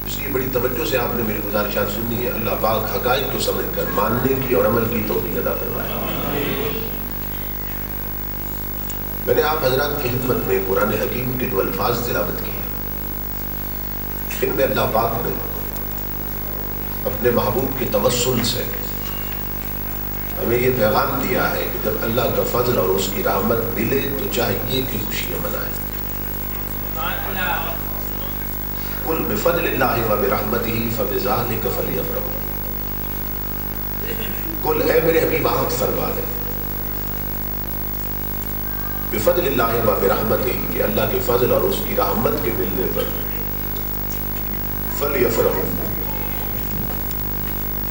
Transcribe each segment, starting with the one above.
اس لیے بڑی توجہ سے آپ نے میری گزارشات سننی ہے. اللہ پاک حقائق کو سمجھ کر ماننے کی اور عمل کی توفیق عطا فرمائے. میں نے آپ حضرات کی خدمت میں قرآن حکیم کے جو الفاظ تلاوت کیے ان میں اللہ پاک نے اپنے محبوب کے توسل سے ہمیں یہ پیغام دیا ہے کہ جب اللہ کا فضل اور اس کی رحمت ملے تو چاہیے کہ خوشیاں منائیں. قل بفضل اللہ وبرحمتہ فبذلک فلیفرحوا. قل اے میرے حبیب آپ فرما دیں بفضل اللہ وبرحمتہ کہ اللہ کے فضل اور اس کی رحمت کے ملنے پر فلیفرحوا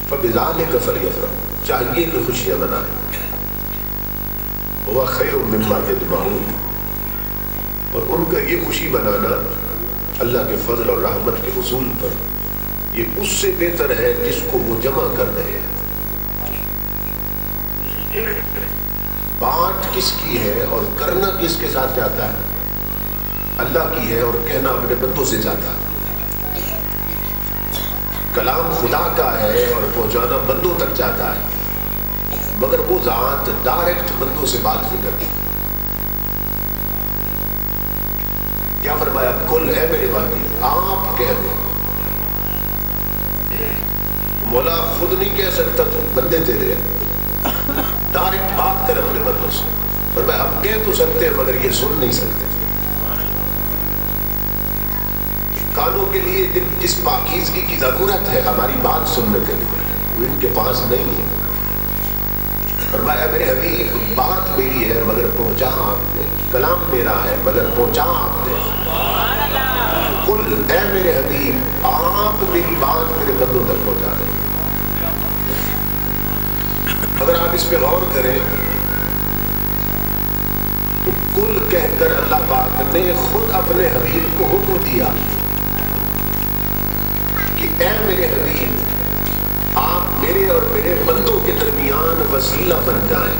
فبذلک فلیفرحوا چاہیے کہ خوشیاں منائیں. وہ خیر مما یجمعون اور ان کا یہ خوشی منانا اللہ کے فضل اور رحمت کے حصول پر یہ اس سے بہتر ہے جس کو وہ جمع کر رہے ہیں. بات کس کی ہے اور کرنا کس کے ساتھ جاتا ہے؟ اللہ کی ہے اور کہنا اپنے بندوں سے جاتا ہے. کلام خدا کا ہے اور پہنچانا بندوں تک جاتا ہے مگر وہ ذات ڈائریکٹ بندوں سے بات نہیں کرتی. کیا فرمایا؟ کل اے میرے بھائی آپ کہہ دیں. مولا خود نہیں کہہ سکتا تو بندے تیرے ڈائریکٹ بات کر اپنے بندوں سے. فرمایا ہم کہہ تو سکتے ہیں مگر یہ سن نہیں سکتے. کانوں کے لیے جس پاکیزگی کی ضرورت ہے ہماری بات سننے کے لیے وہ ان کے پاس نہیں ہے. فرمایا میرے حبیب بات میری ہے مگر پہنچا آپ نے. کلام میرا ہے مگر پہنچا آپ نے. قل اے میرے حبیب آپ میری بات میرے بندوں تک پہنچا دیں. اگر آپ اس پہ غور کریں تو کل کہہ کر اللہ پاک نے خود اپنے حبیب کو حکم دیا کہ اے میرے حبیب آپ میرے اور میرے بندوں کے درمیان وسیلہ بن جائیں.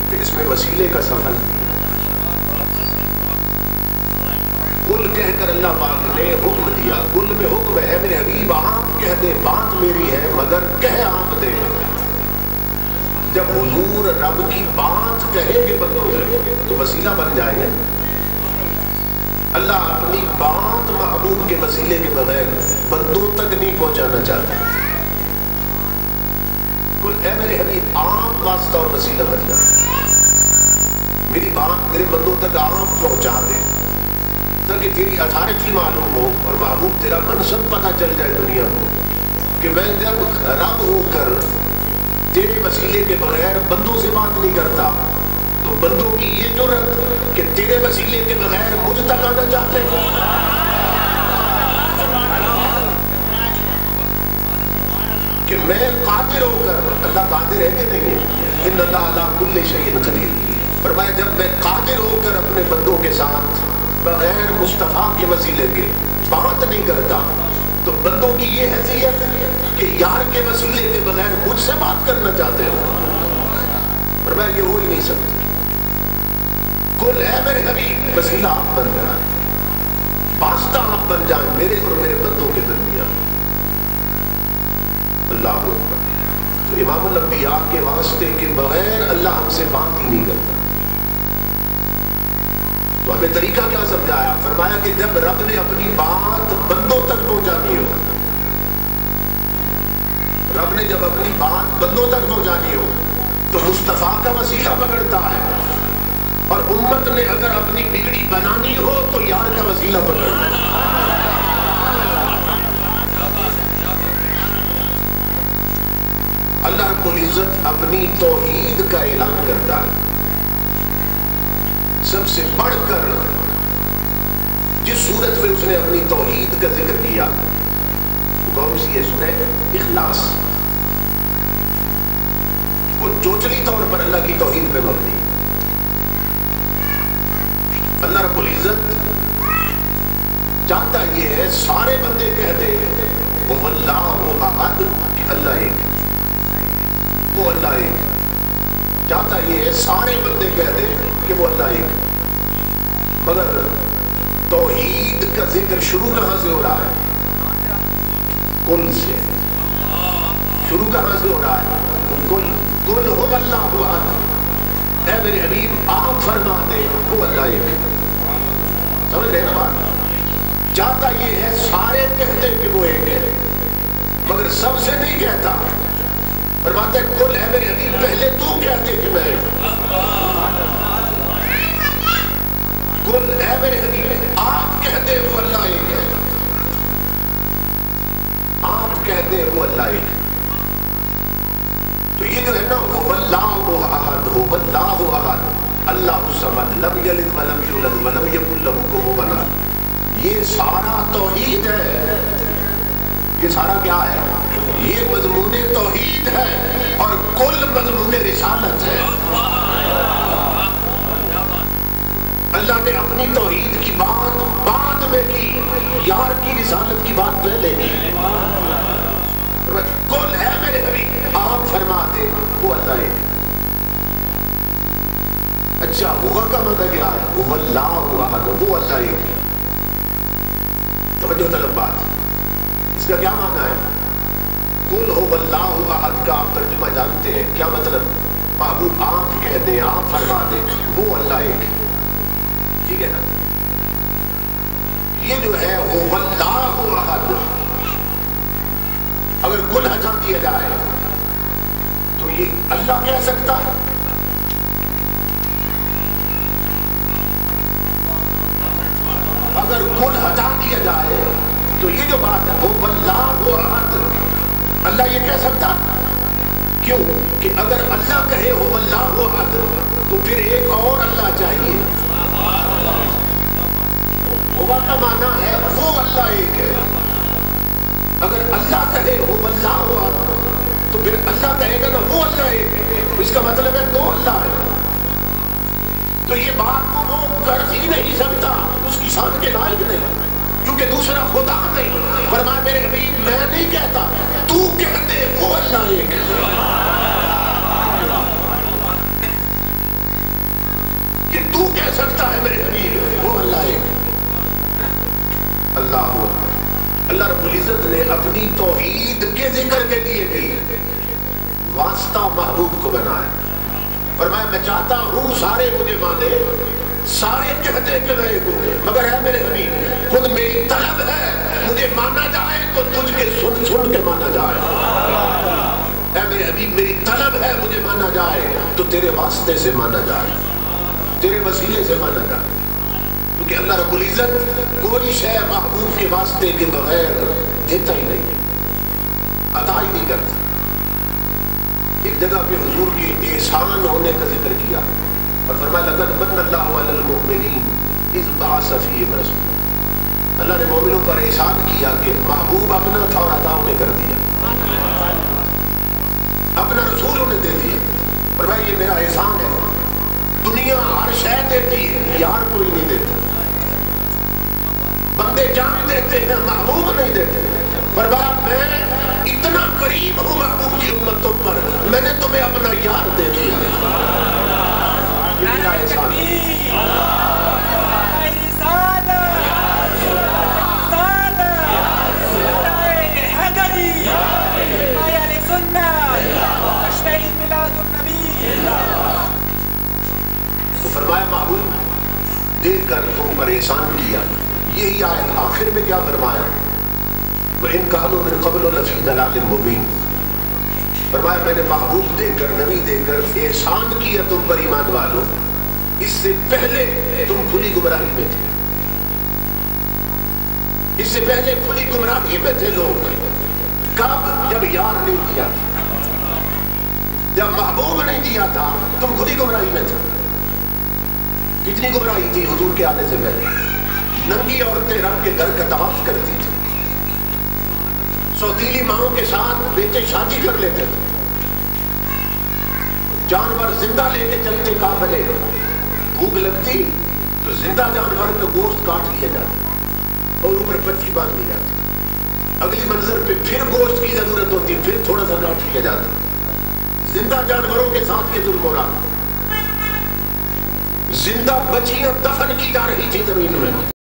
پھر اس میں وسیلے کا سفر کل کہہ کر اللہ پاک نے حکم دیا. کل میں حکم ہے اے میرے حبیب آپ کہہ دیں بات میری ہے مگر کہہ آپ دیں. جب حضور رب کی بات کہیں گے بندوں سے تو وسیلہ بن جائیں گے. اللہ اپنی بات محبوب کے وسیلے کے بغیر بندوں تک نہیں پہنچانا چاہتا. کل اے میرے حبیب آپ واسطہ اور وسیلہ بن جائیں. میری بات میرے بندوں تک آپ پہنچا دیں تاکہ تیری اتھارٹی معلوم ہو اور محبوب تیرا منصب پتہ چل جائے دنیا کو کہ میں جب رب ہو کر تیرے وسیلے کے بغیر بندوں سے بات نہیں کرتا تو بندوں کی یہ جرأت کہ تیرے وسیلے کے بغیر مجھ تک آنا چاہتے ہیں. کہ میں قادر ہو کر اللہ قادر ہے کہ نہیں ہے؟ ان اللہ علی کل شیء قدیر. فرمایا جب میں قادر ہو کر اپنے بندوں کے ساتھ بغیر مصطفیٰ کے وسیلے کے بات نہیں کرتا تو بندوں کی یہ حیثیت کہ یار کے وسیلے کے بغیر مجھ سے بات کرنا چاہتے ہو. فرمایا یہ ہو ہی نہیں سکتا. کل اے میرے حبیب وسیلہ آپ بن جائیں واسطہ آپ بن جائیں میرے اور میرے بندوں کے درمیان. اللہ اکبر. تو امام الانبیاء کے واسطے کے بغیر اللہ ہم سے بات ہی نہیں کرتا. تو ہمیں طریقہ کیا سمجھایا؟ فرمایا کہ جب رب نے اپنی بات بندوں تک پہنچانی ہو رب نے جب اپنی بات بندوں تک پہنچانی ہو تو مصطفیٰ کا وسیلہ پکڑتا ہے اور امت نے اگر اپنی بگڑی بنانی ہو تو یار کا وسیلہ پکڑتا ہے. اللہ رب العزت اپنی توحید کا اعلان کرتا ہے. سب سے بڑھ کر جس صورت میں اس نے اپنی توحید کا ذکر کیا کون سی ہے؟ سورہ اخلاص. وہ ٹوٹلی طور پر اللہ کی توحید پہ مبنی. اللہ رب العزت چاہتا یہ ہے سارے بندے کہہ دیں وہ اللہ احد کہ اللہ ایک. وہ اللہ ایک. چاہتا یہ ہے سارے بندے کہہ دیں کہ وہ اللہ ایک. مگر توحید کا ذکر شروع کہاں سے ہو رہا ہے؟ کل سے. شروع کہاں سے ہو رہا ہے؟ کل هو اللہ احد. اے میرے حبیب آپ فرما دے وہ اللہ ایک ہے. سمجھ رہے نا بات؟ چاہتا یہ ہے سارے کہتے کہ وہ ایک ہے مگر سب سے نہیں کہتا. فرماتا ہے کل ہے میرے حبیب پہلے تو کہتے کہ میں کل ہے میرے حبیب آپ کہتے وہ اللہ ایک ہے. آپ کہتے وہ اللہ ایک ہے. تو یہ جو ہے نا هو اللہ احد هو اللہ احد اللہ الصمد لم یلد ولم یولد ولم یکن له کفوا احد، یہ سارا توحید ہے. یہ سارا کیا ہے؟ یہ مضمون توحید ہے اور کل مضمون رسالت ہے. اللہ نے اپنی توحید کی بات بعد میں کی، یار کی رسالت کی بات پہلے کی. کل ہے میرے حبیب آپ فرما دے وہ اللہ ایک. اچھا ہوا کا معنی کیا ہے؟ هو اللہ احد وہ اللہ ایک. توجہ طلب بات، اس کا کیا معنی ہے؟ کل هو اللہ احد کا آپ ترجمہ جانتے ہیں کیا مطلب؟ محبوب آپ کہہ دیں، آپ فرما دیں وہ اللہ ایک ہے. ٹھیک ہے نا؟ یہ جو ہے هو اللہ احد اگر کل ہٹا دیا جائے تو یہ اللہ کہہ سکتا ہے؟ اگر کل ہٹا دیا جائے تو یہ جو بات ہے وہ اللہ احد اللہ یہ کہہ سکتا؟ کیوں کہ اگر اللہ کہے ہو اللہ احد تو پھر ایک اور اللہ چاہیے. ہوا کا معنی ہے وہ اللہ ایک ہے. اگر اللہ کہے ہو اللہ احد تو پھر اللہ کہے گا نا وہ اللہ ایک ہے، اس کا مطلب ہے دو اللہ ہے. تو یہ بات کو وہ کر ہی نہیں سکتا، اس کی شان کے لائق نہیں کیونکہ دوسرا خدا نہیں. فرمایا میرے حبیب میں نہیں کہتا، تو کہتے وہ اللہ ایک ہے. کہ تو کہہ سکتا ہے میرے حبیب وہ اللہ ایک ہے. اللہ اللہ رب العزت نے اپنی توحید کے ذکر کے لیے بھی واسطہ محبوب کو بنایا. فرمایا میں چاہتا ہوں سارے مجھے مانے، سارے کہتے کہ میں ایک ہوں مگر ہے میرے حبیب خود میری طلب ہے مجھے مانا جائے تو تجھ کے سن سن کے مانا جائے. اے میرے حبیب میری طلب ہے مجھے مانا جائے تو تیرے واسطے سے مانا جائے، تیرے وسیلے سے مانا جائے. کیونکہ اللہ رب العزت کوئی شے محبوب کے واسطے کے بغیر دیتا ہی نہیں، عطا ہی نہیں کرتا. ایک جگہ پہ حضور کے احسان ہونے کا ذکر کیا اور فرمایا لقد من اللہ علی المؤمنین اذ بعث فیہم رسولا. اللہ نے مومنوں پر احسان کیا کہ محبوب اپنا تھا اور عطا انہیں کر دیا، اپنا رسول انہیں دے دیا. فرمایا یہ میرا احسان ہے. دنیا ہر شے دیتی ہے، یار کوئی نہیں دیتا. بندے جان دیتے ہیں، محبوب نہیں دیتے. فرمایا میں اتنا قریب ہوں محبوب کی امتوں پر، میں نے تمہیں اپنا یار دے دیا. یہ میرا احسان ہے. تو فرمایا محبوب دے کر تم پر احسان کیا. یہی آیت آخر میں کیا فرمایا؟ وَإِن كَانُوا مِن قَبْلُ لَفِي ضَلَالٍ مُبِينٍ. فرمایا میں نے محبوب دے کر نبی دے کر احسان کیا تم پر ایمان والو، اس سے پہلے تم کھلی گمراہی میں تھے. اس سے پہلے کھلی گمراہی میں تھے لوگ. کب؟ جب یار نہیں دیا تھا، جب محبوب نہیں دیا تھا تم کھلی گمراہی میں تھے. کتنی گمراہی تھی حضور کے آنے سے پہلے؟ ننگی عورتیں رب کے گھر کا طواف کرتی تھی، سوتیلی ماؤں کے ساتھ بیٹے شادی کر لیتے تھے، جانور زندہ لے کے چلتے کافلے. بھوک لگتی تو زندہ جانور کا گوشت کاٹ لیا جاتا اور اوپر پٹی باندھ دی جاتی. اگلی منظر پہ پھر گوشت کی ضرورت ہوتی، پھر تھوڑا سا کاٹ لیا جاتا. زندہ جانوروں کے ساتھ یہ ظلم ہو رہا. زندہ بچیاں دفن کی جا رہی تھی زمین میں.